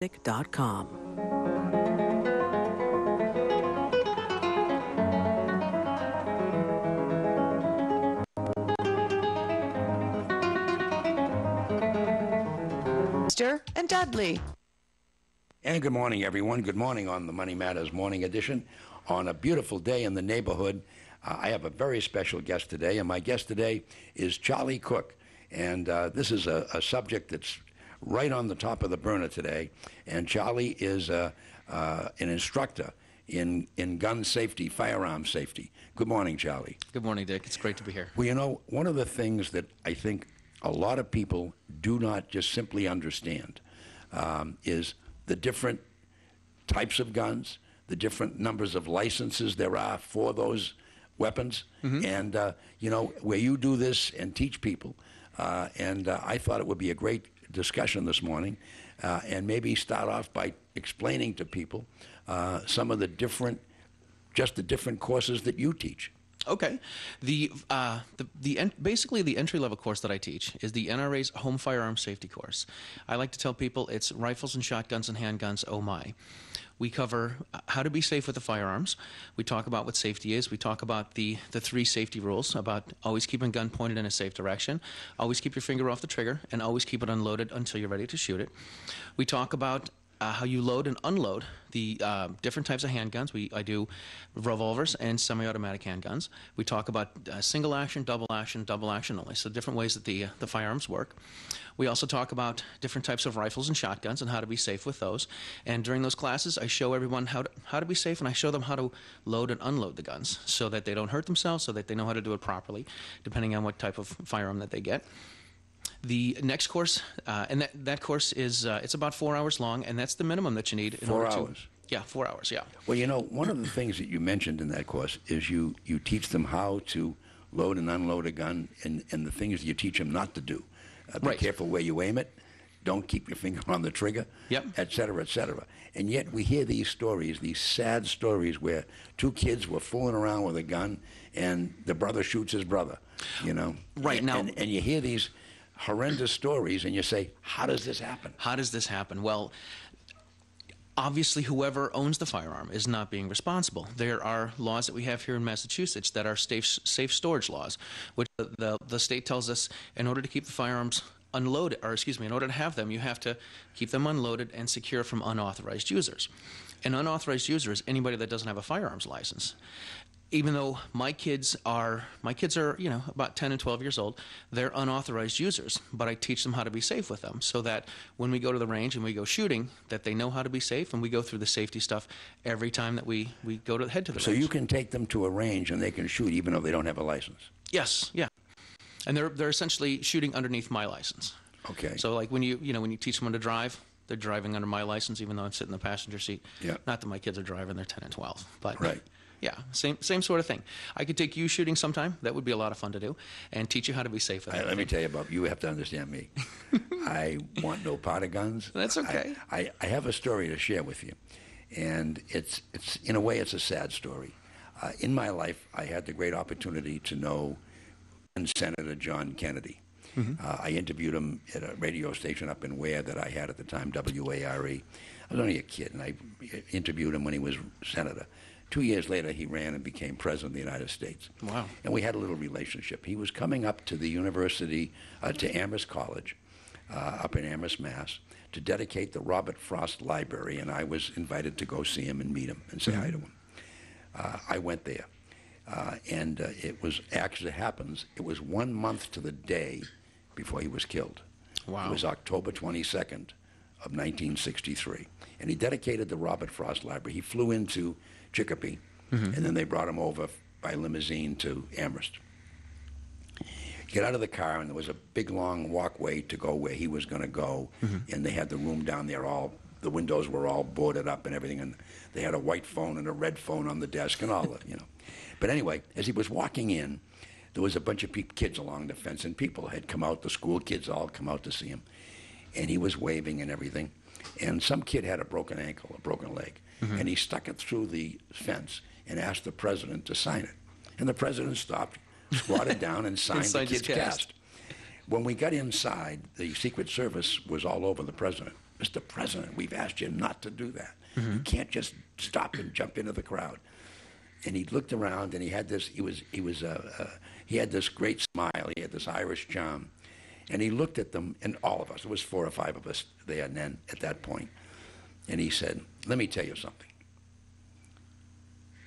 music.com. And Dudley. And good morning, everyone. Good morning on the Money Matters Morning Edition. On a beautiful day in the neighborhood, I have a very special guest today, and my guest today is Charlie Cook. And this is a subject that's right on the top of the burner today. And Charlie is an instructor in gun safety, firearm safety. Good morning, Charlie. Good morning, Dick. It's great to be here. Well, you know, one of the things that I think a lot of people do not just simply understand is the different types of guns, the different numbers of licenses there are for those weapons. Mm-hmm. And, you know, where you do this and teach people, and I thought it would be a great discussion this morning, and maybe start off by explaining to people some of the different courses that you teach. Okay. Basically the entry-level course that I teach is the NRA's Home Firearm Safety course. I like to tell people it's rifles and shotguns and handguns, oh my. We cover how to be safe with the firearms. We talk about what safety is. We talk about the 3 safety rules, about always keeping a gun pointed in a safe direction, always keep your finger off the trigger, and always keep it unloaded until you're ready to shoot it. We talk about how you load and unload the different types of handguns. I do revolvers and semi-automatic handguns. We talk about single action, double action only, so different ways that the firearms work. We also talk about different types of rifles and shotguns and how to be safe with those. And during those classes, I show everyone how to be safe, and I show them how to load and unload the guns so that they don't hurt themselves, so that they know how to do it properly, depending on what type of firearm that they get. The next course, and that course is it's about 4 hours long, and that's the minimum that you need in order to... 4 hours? Yeah, 4 hours, yeah. Well, you know, one of the things that you mentioned in that course is you teach them how to load and unload a gun, and the things you teach them not to do. Be right. Careful where you aim it. Don't keep your finger on the trigger, yep. Et cetera, et cetera. And yet we hear these stories, these sad stories where 2 kids were fooling around with a gun and the brother shoots his brother, you know. Right, now... And you hear these horrendous stories, and you say, how does this happen? How does this happen? Well, obviously, whoever owns the firearm is not being responsible. There are laws that we have here in Massachusetts that are safe storage laws, which the state tells us in order to keep the firearms unloaded, or excuse me, in order to have them, you have to keep them unloaded and secure from unauthorized users. An unauthorized user is anybody that doesn't have a firearms license. Even though my kids are, you know, about 10 and 12 years old, they're unauthorized users, but I teach them how to be safe with them so that when we go to the range and we go shooting, that they know how to be safe, and we go through the safety stuff every time that we head to the range. So you can take them to a range and they can shoot even though they don't have a license? Yes, yeah. And they're essentially shooting underneath my license. Okay. So like when you teach someone to drive, they're driving under my license even though I'm sitting in the passenger seat. Yeah. Not that my kids are driving, they're 10 and 12. But right. Yeah, same sort of thing. I could take you shooting sometime. That would be a lot of fun to do, and teach you how to be safe with it. Let me tell you about, you have to understand me. I want no part of guns. That's okay. I have a story to share with you, and it's in a way, it's a sad story. In my life, I had the great opportunity to know Senator John Kennedy. Mm-hmm. I interviewed him at a radio station up in Ware that I had at the time, W.E.S.O-4-18. I was only a kid, and I interviewed him when he was senator. 2 years later, he ran and became president of the United States. Wow. And we had a little relationship. He was coming up to the university, to Amherst College, up in Amherst, Mass., to dedicate the Robert Frost Library, and I was invited to go see him and meet him and say hi to him. I went there, and it was, actually happens, it was 1 month to the day before he was killed. Wow. It was October 22nd of 1963. And he dedicated the Robert Frost Library. He flew into Chicopee, mm-hmm. and then they brought him over by limousine to Amherst. Get out of the car, and there was a big, long walkway to go where he was going to go, mm-hmm. and they had the room down there, the windows were all boarded up and everything, and they had a white phone and a red phone on the desk and all that, you know. But anyway, as he was walking in, there was a bunch of kids along the fence, and people had come out, the school kids all come out to see him, and he was waving and everything, and some kid had a broken ankle, a broken leg. Mm-hmm. And he stuck it through the fence and asked the president to sign it. And the president stopped, squatted down, and signed the kid's cast. When we got inside, the Secret Service was all over the president. Mr. President, we've asked you not to do that. You can't just stop and jump into the crowd. And he looked around, and he had this. He had this great smile. He had this Irish charm, and he looked at them, and all of us. It was 4 or 5 of us there, and then at that point, and he said, "Let me tell you something.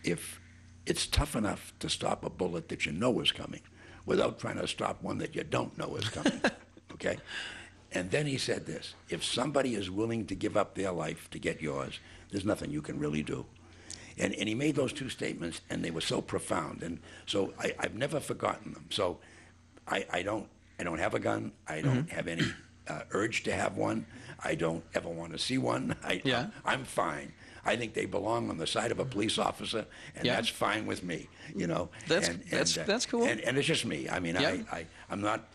If it's tough enough to stop a bullet that you know is coming, without trying to stop one that you don't know is coming, okay?" And then he said this: "If somebody is willing to give up their life to get yours, there's nothing you can really do." And he made those 2 statements, and they were so profound. And so I've never forgotten them. So I don't have a gun. I don't have any urge to have one. I don't ever want to see one. I'm fine. I think they belong on the side of a police officer, and that's fine with me. You know, that's cool. And it's just me. I mean, I'm not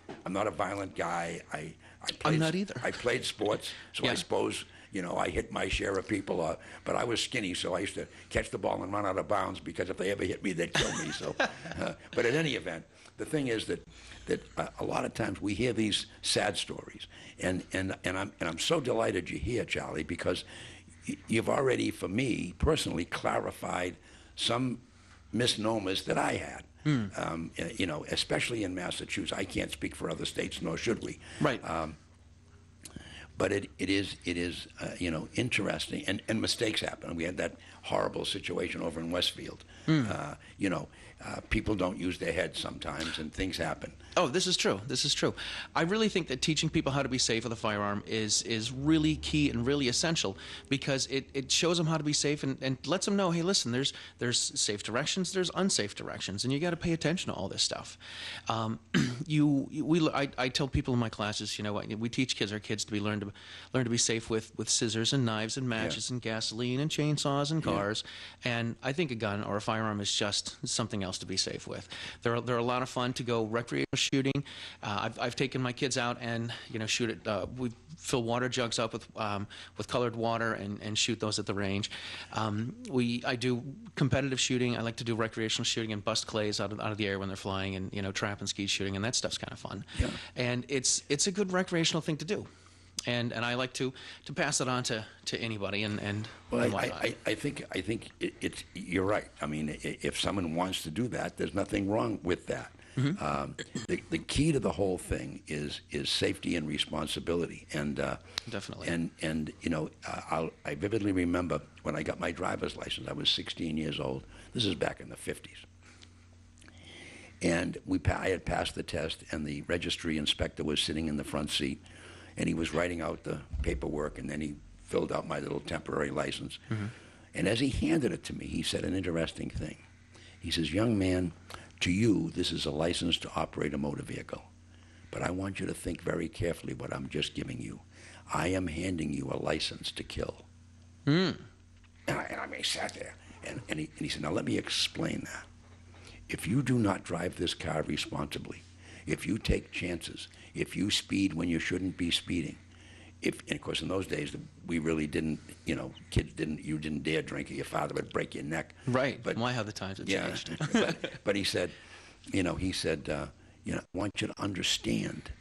a violent guy. I'm not either. I played sports, so I suppose, you know, I hit my share of people, but I was skinny, so I used to catch the ball and run out of bounds, because if they ever hit me, they'd kill me. So, but at any event, the thing is that a lot of times we hear these sad stories, and I'm so delighted you're here, Charlie, because you've already, for me personally, clarified some misnomers that I had. You know, especially in Massachusetts. I can't speak for other states, nor should we. Right. But it is you know, interesting, and mistakes happen. We had that horrible situation over in Westfield. You know, people don't use their heads sometimes, and things happen. Oh, this is true. This is true. I really think that teaching people how to be safe with a firearm is really key and really essential, because it shows them how to be safe and lets them know, hey, listen, there's safe directions, there's unsafe directions, and you got to pay attention to all this stuff. I tell people in my classes, you know, we teach our kids to learn to be safe with scissors and knives and matches and gasoline and chainsaws and cars, and I think a gun or a firearm is just something else to be safe with. They're a lot of fun to go recreational shooting. I've taken my kids out and, you know, shoot it. We fill water jugs up with colored water and shoot those at the range. I do competitive shooting. I like to do recreational shooting and bust clays out of the air when they're flying, and, you know, trap and skeet shooting, and that stuff's kind of fun. Yeah. And it's a good recreational thing to do. And I like to pass it on to anybody and whatnot. I think it's you're right. I mean, if someone wants to do that, there's nothing wrong with that. The key to the whole thing is safety and responsibility, and definitely. And you know, I vividly remember when I got my driver's license. I was 16 years old. This is back in the 50s, and I had passed the test, and the registry inspector was sitting in the front seat, and he was writing out the paperwork, and then he filled out my little temporary license. And as he handed it to me, he said an interesting thing. He says, "Young man, to you, this is a license to operate a motor vehicle. But I want you to think very carefully what I'm just giving you. I am handing you a license to kill." And I mean, he sat there, and he said, "Now let me explain that. If you do not drive this car responsibly, if you take chances, if you speed when you shouldn't be speeding, and of course in those days we really didn't, you know, you didn't dare drink, or your father would break your neck." Right. But why have the times have changed? but he said, you know, I want you to understand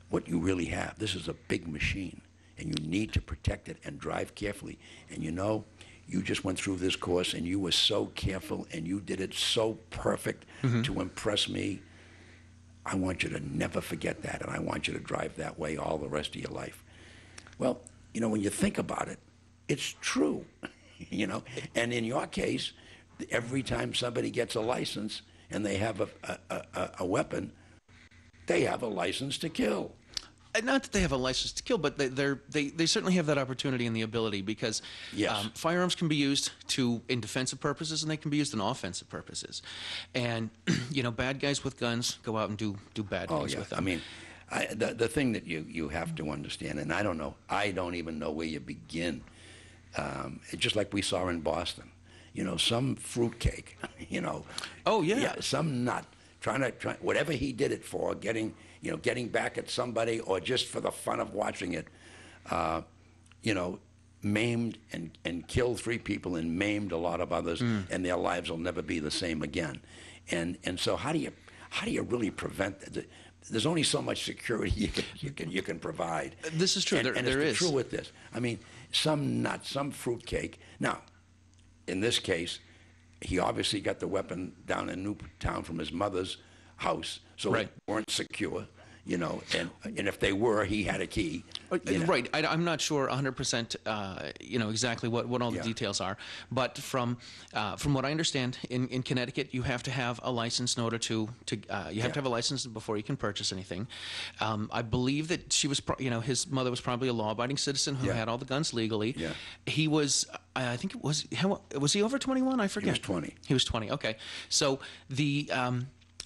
what you really have. This is a big machine, and you need to protect it and drive carefully. And you know, you just went through this course, and you were so careful, and you did it so perfect to impress me. I want you to never forget that, and I want you to drive that way all the rest of your life. Well, you know, when you think about it, it's true, you know. And in your case, every time somebody gets a license and they have a weapon, they have a license to kill. Not that they have a license to kill, but they certainly have that opportunity and the ability, because firearms can be used in defensive purposes, and they can be used in offensive purposes. And you know, bad guys with guns go out and do bad things with them. I mean, the thing that you have to understand, and I don't even know where you begin. Just like we saw in Boston, you know, some fruitcake, you know. Oh yeah. Some nut trying whatever he did it for, getting back at somebody, or just for the fun of watching it, you know, maimed and killed 3 people and maimed a lot of others, and their lives will never be the same again. And so how do you really prevent that? there's only so much security you can provide. This is true. And There it's is. true with this. I mean, some nut, some fruitcake. Now, in this case, he obviously got the weapon down in Newtown from his mother's house, so Right. they weren't secure. And if they were, he had a key. Right. I'm not sure 100%, exactly what all the Yeah. details are. But from what I understand, in Connecticut, you have to have a license in order to you have to have a license before you can purchase anything. I believe that she was, his mother was probably a law-abiding citizen who Yeah. had all the guns legally. Yeah. He was, I think it was, was he over 21? I forget. He was 20. He was 20. Okay. So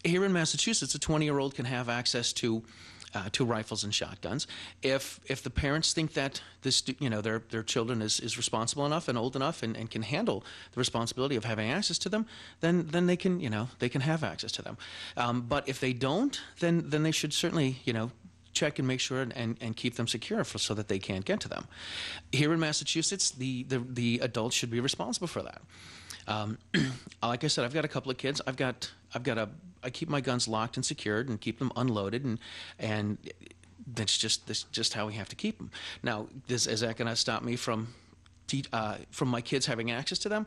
here in Massachusetts, a 20-year-old can have access to rifles and shotguns. If the parents think that their children is responsible enough and old enough and can handle the responsibility of having access to them, then they can have access to them. But if they don't, then they should certainly check and make sure and keep them secure so that they can't get to them. Here in Massachusetts, the adults should be responsible for that. Like I said, I've got a couple of kids. I keep my guns locked and secured and keep them unloaded, and that's just how we have to keep them. Now, is that going to stop me from my kids having access to them?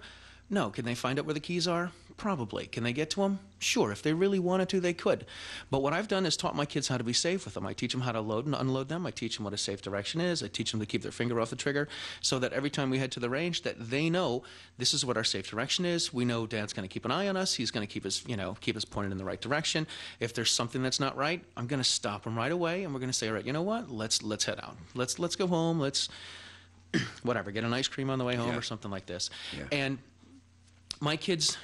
No. Can they find out where the keys are? Probably. Can they get to them? Sure. If they really wanted to, they could. But what I've done is taught my kids how to be safe with them. I teach them how to load and unload them. I teach them what a safe direction is. I teach them to keep their finger off the trigger so that every time we head to the range that they know this is what our safe direction is. We know Dad's going to keep an eye on us. He's going to keep us pointed in the right direction. If there's something that's not right, I'm going to stop him right away, and we're going to say, all right, you know what? Let's head out. Let's go home. Let's whatever, get an ice cream on the way home Yeah. or something like this. Yeah. And my kids,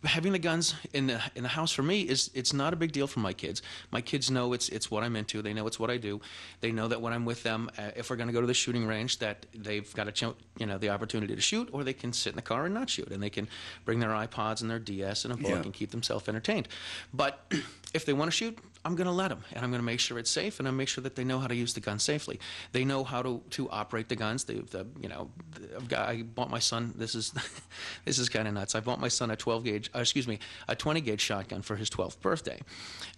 having the guns in the house for me it's not a big deal for my kids. My kids know it's what I'm into. They know it's what I do. They know that when I'm with them, if we're going to go to the shooting range, that they've got the opportunity to shoot, or they can sit in the car and not shoot, and they can bring their iPods and their DS and a book Yeah. and keep themselves entertained. But if they want to shoot, I'm going to let them, and I'm going to make sure it's safe, and I make sure that they know how to use the gun safely. They know how to operate the guns. I bought my son. This is kind of nuts. I bought my son a 20 gauge shotgun for his 12th birthday,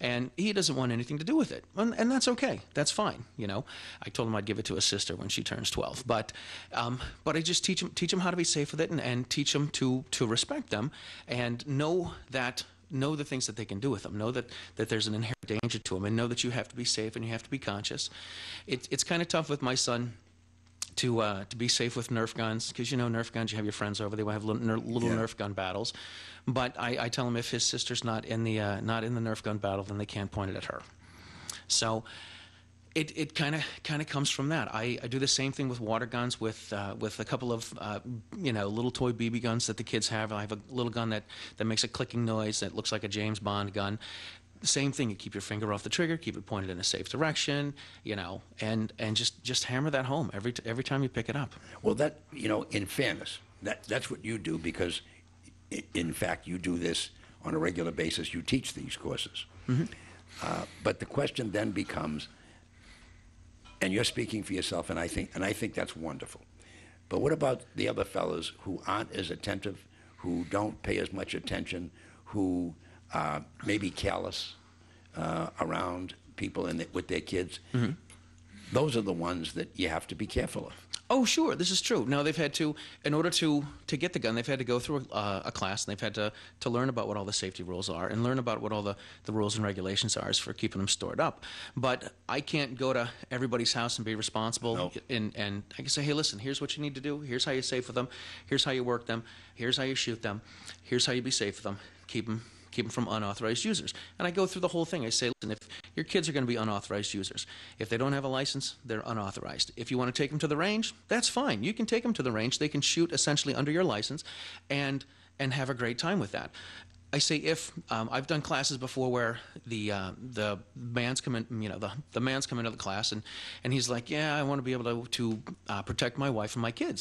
and he doesn't want anything to do with it, and that's okay. That's fine. I told him I'd give it to his sister when she turns 12, but I just teach him how to be safe with it, and teach him to respect them, and know the things that they can do with them. Know that there's an inherent danger to them, and know that you have to be safe and you have to be conscious. It's kind of tough with my son to be safe with Nerf guns, because Nerf guns, you have your friends over, they will have little Yeah. Nerf gun battles. But I tell him if his sister's not in the Nerf gun battle, then they can't point it at her. So it kind of comes from that. I do the same thing with water guns, with a couple of little toy BB guns that the kids have. I have a little gun that makes a clicking noise that looks like a James Bond gun. Same thing. You keep your finger off the trigger, keep it pointed in a safe direction, and just hammer that home every time you pick it up. Well, that, in fairness, that's what you do, because, in fact, you do this on a regular basis. You teach these courses. Mm-hmm. But the question then becomes, and you're speaking for yourself, and I think that's wonderful. But what about the other fellows who aren't as attentive, who don't pay as much attention, who may be careless around people with their kids? Mm-hmm. Those are the ones that you have to be careful of. Oh, sure, this is true. Now, they've had to, in order to get the gun, they've had to go through a class, and they've had to learn about what all the safety rules are, and learn about what all the rules and regulations are for keeping them stored up. But I can't go to everybody's house and be responsible, No. and I can say, hey, listen, here's what you need to do. Here's how you safe with them. Here's how you work them. Here's how you shoot them. Here's how you be safe with them. Keep them from unauthorized users. And I go through the whole thing. I say, listen, if your kids are going to be unauthorized users, if they don't have a license, they're unauthorized. If you want to take them to the range, that's fine. You can take them to the range. They can shoot essentially under your license and have a great time with that. I say if I've done classes before where the man's come in, the man's come into the class, and he's like, yeah, I want to be able to protect my wife and my kids.